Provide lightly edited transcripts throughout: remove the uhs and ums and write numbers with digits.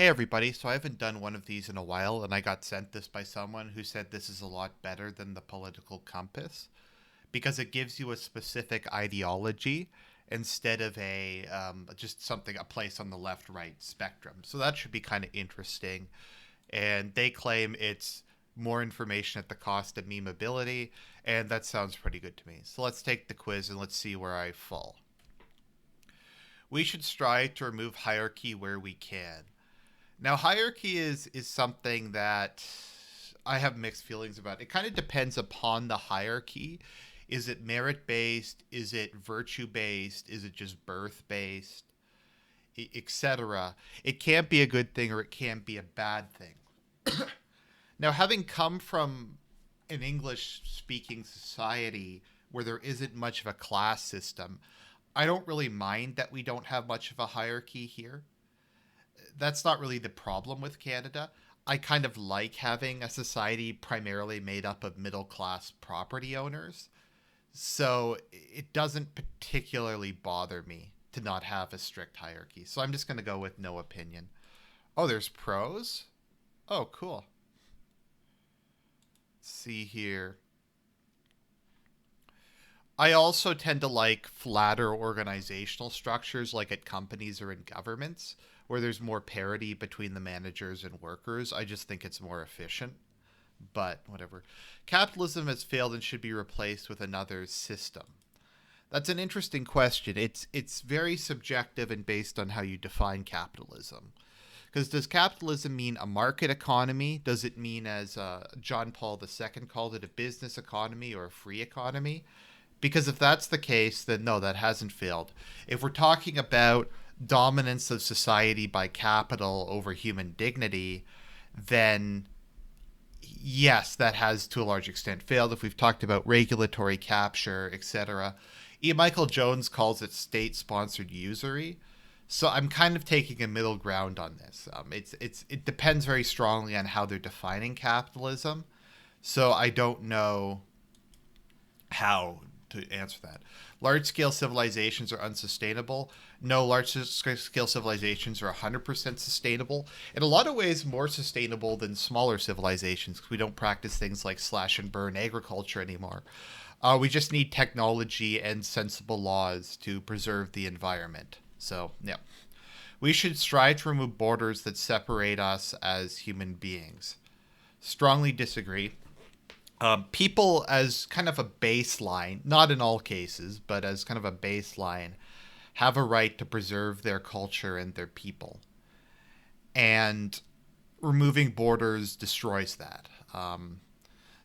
Hey everybody, so I haven't done one of these in a while, and I got sent this by someone who said this is a lot better than the political compass because it gives you a specific ideology instead of a just something, a place on the left-right spectrum. So that should be kind of interesting. And they claim it's more information at the cost of memeability, and that sounds pretty good to me. So let's take the quiz and let's see where I fall. We should strive to remove hierarchy where we can. Now, hierarchy is something that I have mixed feelings about. It kind of depends upon the hierarchy. Is it merit based? Is it virtue based? Is it just birth based? Etc. It can't be a good thing or it can't be a bad thing. Now, having come from an English speaking society where there isn't much of a class system, I don't really mind that we don't have much of a hierarchy here. That's not really the problem with Canada. I kind of like having a society primarily made up of middle class property owners. So it doesn't particularly bother me to not have a strict hierarchy. So I'm just going to go with no opinion. Oh, there's pros? Oh, cool. Let's see here. I also tend to like flatter organizational structures like at companies or in governments where there's more parity between the managers and workers. I just think it's more efficient. But whatever. Capitalism has failed and should be replaced with another system. That's an interesting question. It's very subjective and based on how you define capitalism. Because does capitalism mean a market economy? Does it mean, as John Paul II called it, a business economy or a free economy? Because if that's the case, then no, that hasn't failed. If we're talking about dominance of society by capital over human dignity, then yes, that has to a large extent failed. If we've talked about regulatory capture, etc., E. Michael Jones calls it state-sponsored usury. So I'm kind of taking a middle ground on this. It depends very strongly on how they're defining capitalism. So I don't know how to answer that. Large scale civilizations are unsustainable. No, large scale civilizations are 100% sustainable. In a lot of ways, more sustainable than smaller civilizations because we don't practice things like slash and burn agriculture anymore. We just need technology and sensible laws to preserve the environment. So, yeah. We should strive to remove borders that separate us as human beings. Strongly disagree. People, as kind of a baseline, not in all cases, but as kind of a baseline, have a right to preserve their culture and their people. And removing borders destroys that.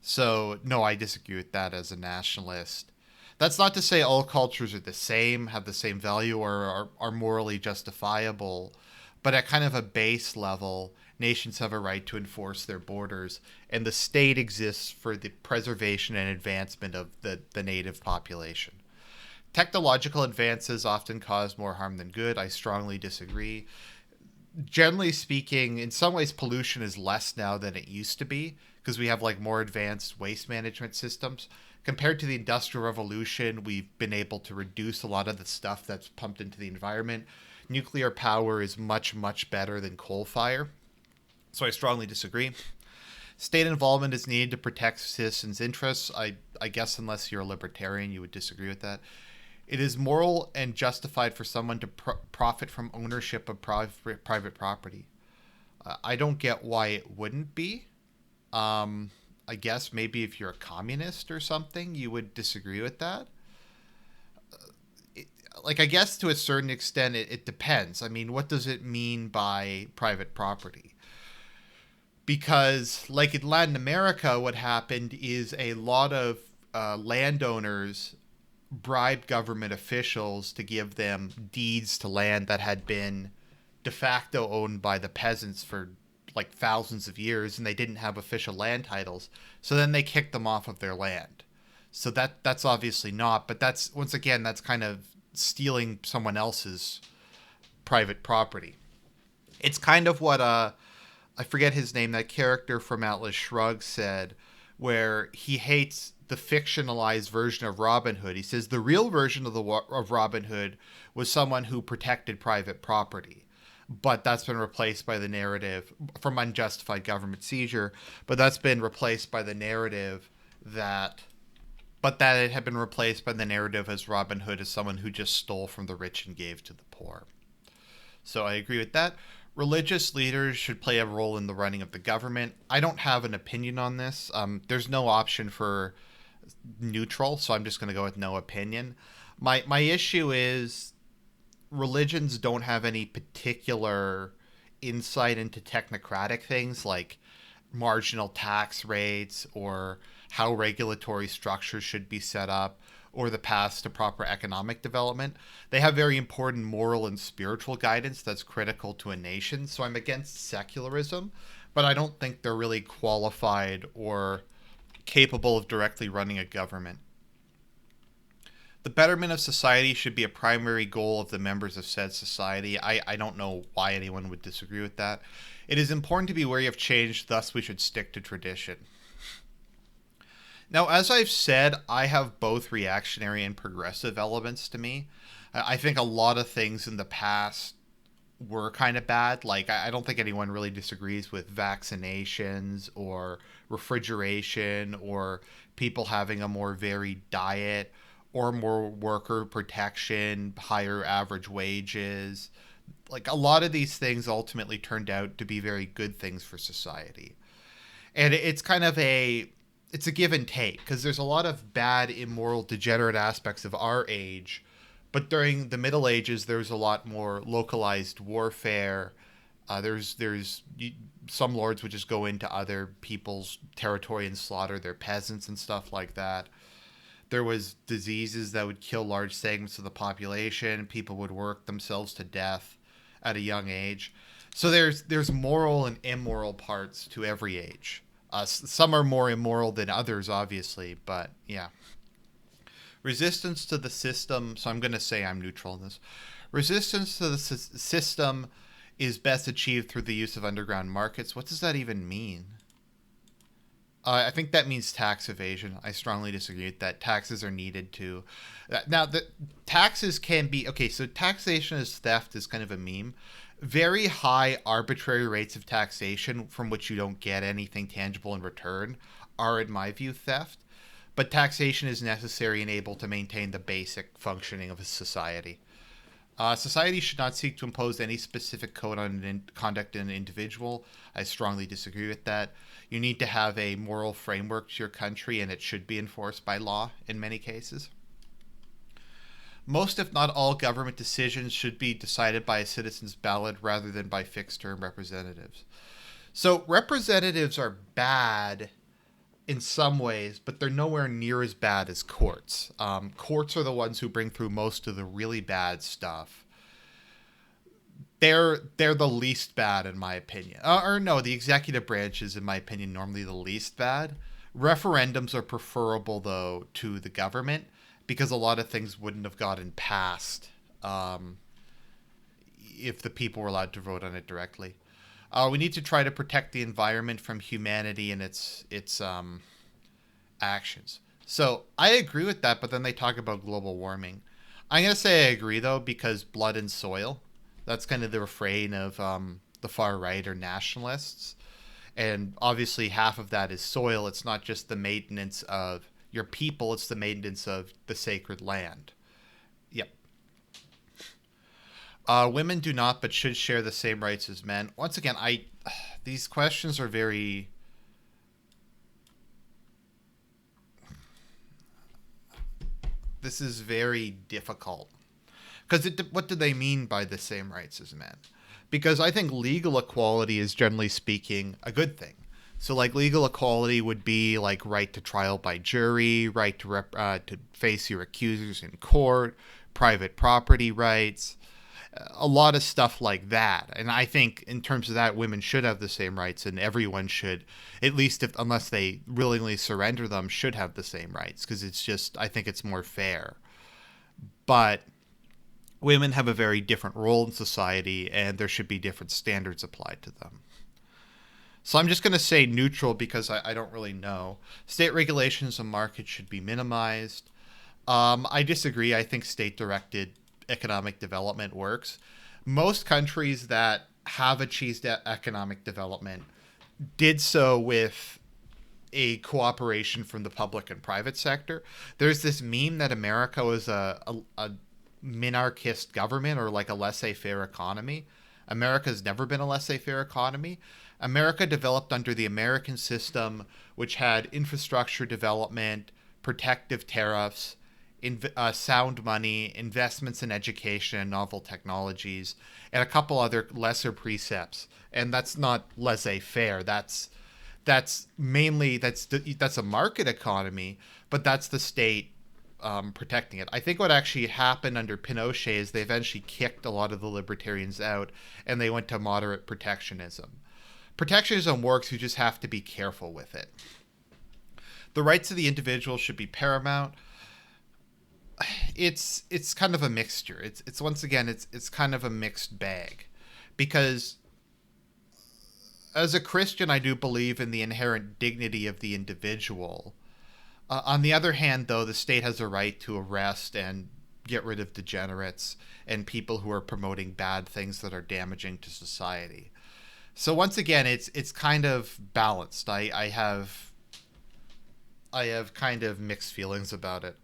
So, no, I disagree with that as a nationalist. That's not to say all cultures are the same, have the same value, or are morally justifiable. But at kind of a base level, nations have a right to enforce their borders, and the state exists for the preservation and advancement of the native population. Technological advances often cause more harm than good. I strongly disagree. Generally speaking, in some ways, pollution is less now than it used to be because we have like more advanced waste management systems. Compared to the Industrial Revolution, we've been able to reduce a lot of the stuff that's pumped into the environment. Nuclear power is much, much better than coal fire. So I strongly disagree. State involvement is needed to protect citizens' interests. I guess unless you're a libertarian, you would disagree with that. It is moral and justified for someone to profit from ownership of private property. I don't get why it wouldn't be. I guess maybe if you're a communist or something, you would disagree with that. I guess to a certain extent, it depends. I mean, what does it mean by private property? Because, like in Latin America, what happened is a lot of landowners bribed government officials to give them deeds to land that had been de facto owned by the peasants for like thousands of years, and they didn't have official land titles. So then they kicked them off of their land. So that's obviously not, but that's, once again, that's kind of stealing someone else's private property. It's kind of what I forget his name, that character from Atlas Shrugged said, where he hates the fictionalized version of Robin Hood. He says the real version of Robin Hood was someone who protected private property. but that's been replaced by the narrative from unjustified government seizure, but that's been replaced by the narrative that that it had been replaced by the narrative as Robin Hood as someone who just stole from the rich and gave to the poor. So I agree with that. Religious leaders should play a role in the running of the government. I don't have an opinion on this. There's no option for neutral, so I'm just going to go with no opinion. My issue is religions don't have any particular insight into technocratic things like marginal tax rates or how regulatory structures should be set up or the paths to proper economic development. They have very important moral and spiritual guidance that's critical to a nation. So I'm against secularism, but I don't think they're really qualified or capable of directly running a government. The betterment of society should be a primary goal of the members of said society. I don't know why anyone would disagree with that. It is important to be wary of change, thus we should stick to tradition. Now, as I've said, I have both reactionary and progressive elements to me. I think a lot of things in the past were kind of bad. Like, I don't think anyone really disagrees with vaccinations or refrigeration or people having a more varied diet or more worker protection, higher average wages. Like, a lot of these things ultimately turned out to be very good things for society. And it's kind of it's a give and take because there's a lot of bad, immoral, degenerate aspects of our age. But during the Middle Ages, there was a lot more localized warfare. There's some lords would just go into other people's territory and slaughter their peasants and stuff like that. There was diseases that would kill large segments of the population. People would work themselves to death at a young age. So there's moral and immoral parts to every age. Some are more immoral than others, obviously, but yeah. Resistance to the system, so I'm going to say I'm neutral in this. Resistance to the system is best achieved through the use of underground markets. What does that even mean? I think that means tax evasion. I strongly disagree with that. Taxes are needed to. Now, the taxes can be... Okay, so taxation as theft is kind of a meme. Very high arbitrary rates of taxation from which you don't get anything tangible in return are, in my view, theft. But taxation is necessary and able to maintain the basic functioning of a society. Society should not seek to impose any specific code on conduct in an individual. I strongly disagree with that. You need to have a moral framework to your country, and it should be enforced by law in many cases. Most, if not all, government decisions should be decided by a citizen's ballot rather than by fixed-term representatives. So representatives are bad in some ways, but they're nowhere near as bad as courts. Courts are the ones who bring through most of the really bad stuff. They're the least bad, in my opinion. Or no, the executive branch is, in my opinion, normally the least bad. Referendums are preferable, though, to the government, because a lot of things wouldn't have gotten passed if the people were allowed to vote on it directly. We need to try to protect the environment from humanity and its actions. So I agree with that, but then they talk about global warming. I'm going to say I agree, though, because blood and soil, that's kind of the refrain of the far right or nationalists. And obviously half of that is soil. It's not just the maintenance of your people, it's the maintenance of the sacred land. Yep. Women do not, but should share the same rights as men. Once again, these questions are very... This is very difficult. Because what do they mean by the same rights as men? Because I think legal equality is, generally speaking, a good thing. So, like, legal equality would be, like, right to trial by jury, right to face your accusers in court, private property rights, a lot of stuff like that. And I think, in terms of that, women should have the same rights, and everyone should, at least unless they willingly surrender them, should have the same rights. Because it's just, I think it's more fair. But women have a very different role in society, and there should be different standards applied to them. So I'm just going to say neutral because I don't really know. State regulations and markets should be minimized. I disagree. I think state-directed economic development works. Most countries that have achieved economic development did so with a cooperation from the public and private sector. There's this meme that America was a minarchist government or like a laissez-faire economy. America's never been a laissez-faire economy. America developed under the American system, which had infrastructure development, protective tariffs, sound money, investments in education and novel technologies, and a couple other lesser precepts. And that's not laissez-faire. That's mainly that's a market economy, but that's the state protecting it. I think what actually happened under Pinochet is they eventually kicked a lot of the libertarians out, and they went to moderate protectionism. Protectionism works; you just have to be careful with it. The rights of the individual should be paramount. It's kind of a mixture. It's once again it's kind of a mixed bag, because as a Christian, I do believe in the inherent dignity of the individual. On the other hand, though, the state has a right to arrest and get rid of degenerates and people who are promoting bad things that are damaging to society. So once again, it's kind of balanced. I have kind of mixed feelings about it.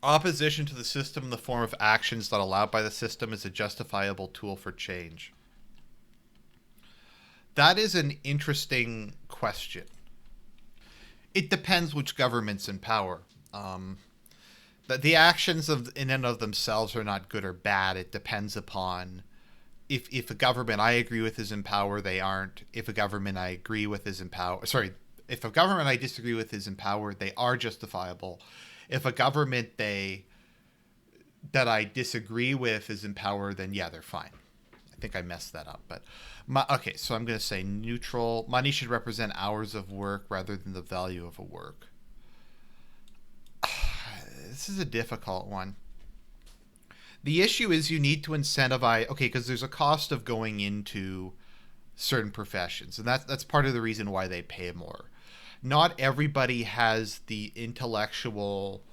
Opposition to the system in the form of actions not allowed by the system is a justifiable tool for change. That is an interesting question. It depends which government's in power. The actions in and of themselves are not good or bad. It depends upon if a government I agree with is in power, they aren't. If a government I agree with is in power, if a government I disagree with is in power, they are justifiable. If a government that I disagree with is in power, then yeah, they're fine. I think I messed that up, but okay. So I'm going to say neutral. Money should represent hours of work rather than the value of a work. This is a difficult one. The issue is you need to incentivize. Okay, because there's a cost of going into certain professions, and that's part of the reason why they pay more. Not everybody has the intellectual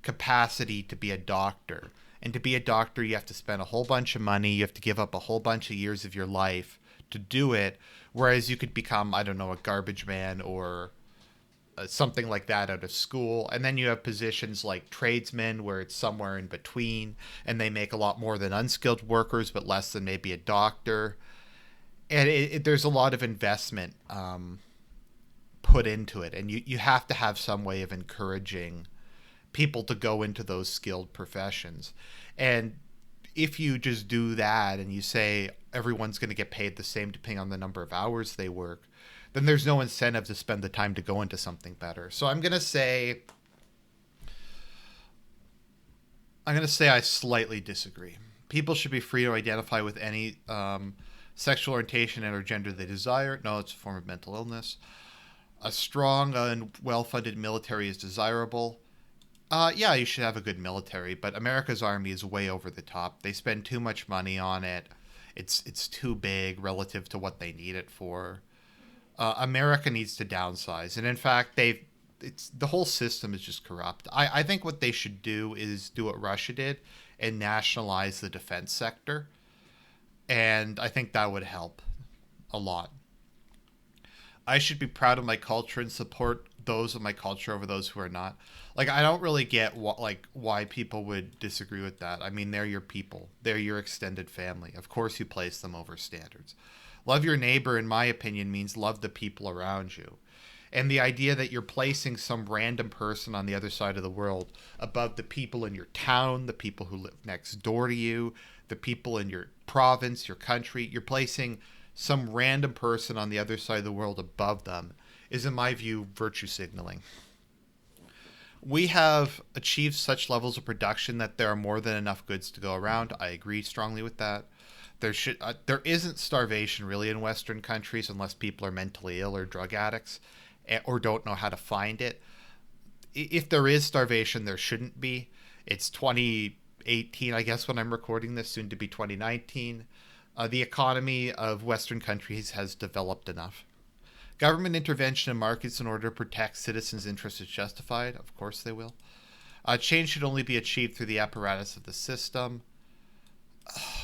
capacity to be a doctor. And to be a doctor, you have to spend a whole bunch of money. You have to give up a whole bunch of years of your life to do it. Whereas you could become, I don't know, a garbage man or something like that out of school. And then you have positions like tradesmen where it's somewhere in between. And they make a lot more than unskilled workers, but less than maybe a doctor. And there's a lot of investment put into it. And you have to have some way of encouraging people to go into those skilled professions. And if you just do that and you say everyone's going to get paid the same depending on the number of hours they work, then there's no incentive to spend the time to go into something better. So I'm going to say I slightly disagree. People should be free to identify with any sexual orientation and or gender they desire. No, it's a form of mental illness. A strong and well-funded military is desirable. Yeah, you should have a good military, but America's army is way over the top. They spend too much money on it. It's too big relative to what they need it for. America needs to downsize, and in fact, the whole system is just corrupt. I think what they should do is do what Russia did and nationalize the defense sector, and I think that would help a lot. I should be proud of my culture and support those of my culture over those who are not. Like, I don't really get why people would disagree with that. I mean, they're your people. They're your extended family. Of course you place them over standards. Love your neighbor, in my opinion, means love the people around you. And the idea that you're placing some random person on the other side of the world above the people in your town, the people who live next door to you, the people in your province, your country, you're placing some random person on the other side of the world above them is, in my view, virtue signaling. We have achieved such levels of production that there are more than enough goods to go around. I agree strongly with that. There isn't starvation really in Western countries unless people are mentally ill or drug addicts or don't know how to find it. If there is starvation, there shouldn't be. It's 2018, I guess, when I'm recording this, soon to be 2019. The economy of Western countries has developed enough. Government intervention in markets in order to protect citizens' interests is justified. Of course they will. Change should only be achieved through the apparatus of the system.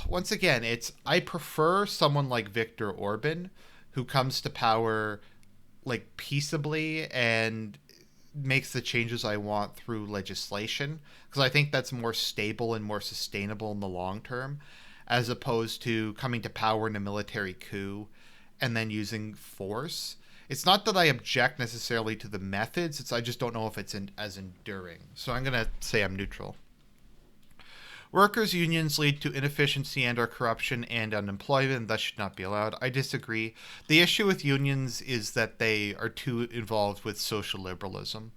once again, I prefer someone like Viktor Orban, who comes to power like peaceably and makes the changes I want through legislation, because I think that's more stable and more sustainable in the long term, as opposed to coming to power in a military coup and then using force. It's not that I object necessarily to the methods, I just don't know if it's as enduring. So I'm going to say I'm neutral. Workers' unions lead to inefficiency and or corruption and unemployment, and thus should not be allowed. I disagree. The issue with unions is that they are too involved with social liberalism.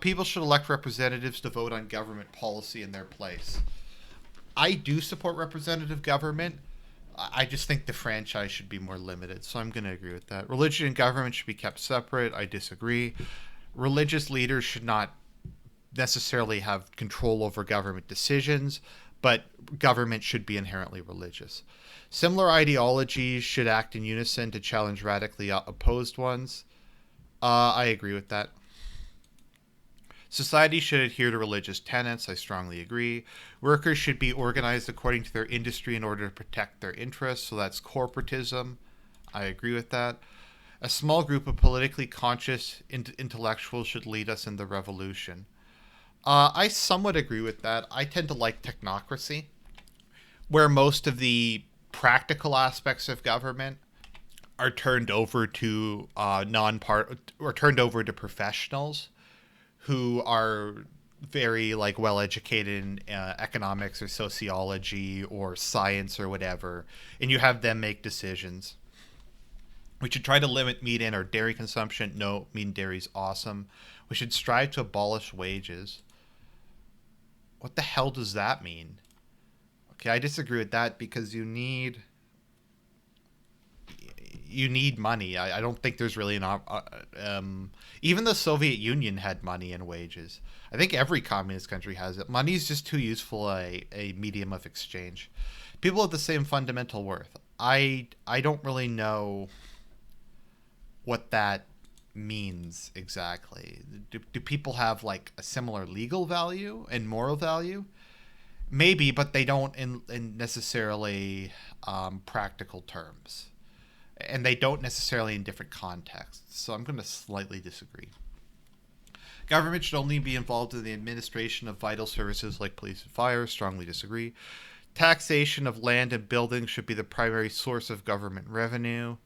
People should elect representatives to vote on government policy in their place. I do support representative government. I just think the franchise should be more limited, so I'm going to agree with that. Religion and government should be kept separate. I disagree. Religious leaders should not necessarily have control over government decisions, but government should be inherently religious. Similar ideologies should act in unison to challenge radically opposed ones. I agree with that. Society should adhere to religious tenets. I strongly agree. Workers should be organized according to their industry in order to protect their interests. So that's corporatism. I agree with that. A small group of politically conscious intellectuals should lead us in the revolution. I somewhat agree with that. I tend to like technocracy, where most of the practical aspects of government are turned over to turned over to professionals who are very like well educated in economics or sociology or science or whatever, and you have them make decisions. We should try to limit meat and or dairy consumption. No, meat and dairy is awesome. We should strive to abolish wages. What the hell does that mean? Okay, I disagree with that because you need money. I don't think there's really even the Soviet Union had money and wages. I think every communist country has it. Money is just too useful a medium of exchange. People have the same fundamental worth. I don't really know what that means exactly. Do people have like a similar legal value and moral value? Maybe, but they don't in necessarily practical terms. And they don't necessarily in different contexts. So I'm going to slightly disagree. Government should only be involved in the administration of vital services like police and fire. Strongly disagree. Taxation of land and buildings should be the primary source of government revenue.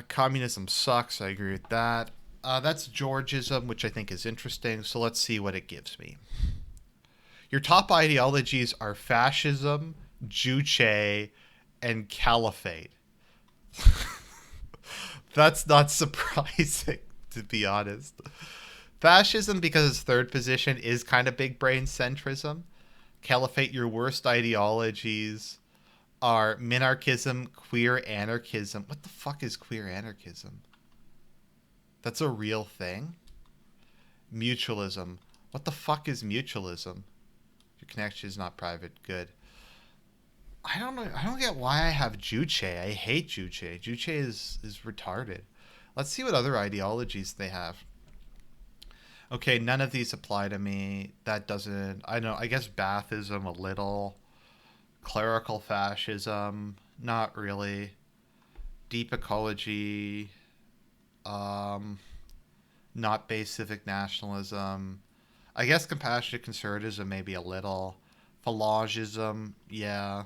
Communism sucks. I agree with that. That's Georgism, which I think is interesting. So let's see what it gives me. Your top ideologies are fascism, Juche, and caliphate. That's not surprising, to be honest. Fascism, because its third position, is kind of big brain centrism. Caliphate, your worst ideologies are minarchism, queer anarchism. What the fuck is queer anarchism? That's a real thing? Mutualism. What the fuck is mutualism? Your connection is not private. Good. I don't know. I don't get why I have Juche. I hate Juche. Juche is retarded. Let's see what other ideologies they have. Okay, none of these apply to me. That doesn't... I guess Baathism a little. Clerical fascism. Not really. Deep ecology. Not base civic nationalism. I guess compassionate conservatism maybe a little. Phalangism. Yeah.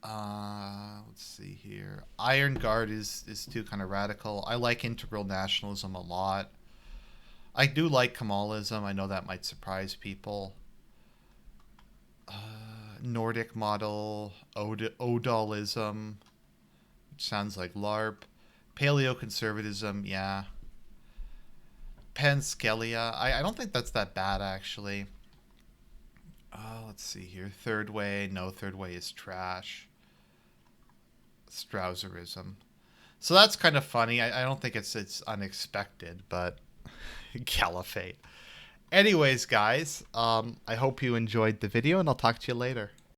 Let's see here. Iron Guard is too kind of radical. I like integral nationalism a lot. I do like Kemalism. I know that might surprise people. Nordic model, Odalism, which sounds like LARP. Paleoconservatism, yeah. Panskelia. I don't think that's that bad, actually. Let's see here. Third way. No, third way is trash. Strausserism. So that's kind of funny. I don't think it's unexpected, but caliphate. Anyways, guys, I hope you enjoyed the video, and I'll talk to you later.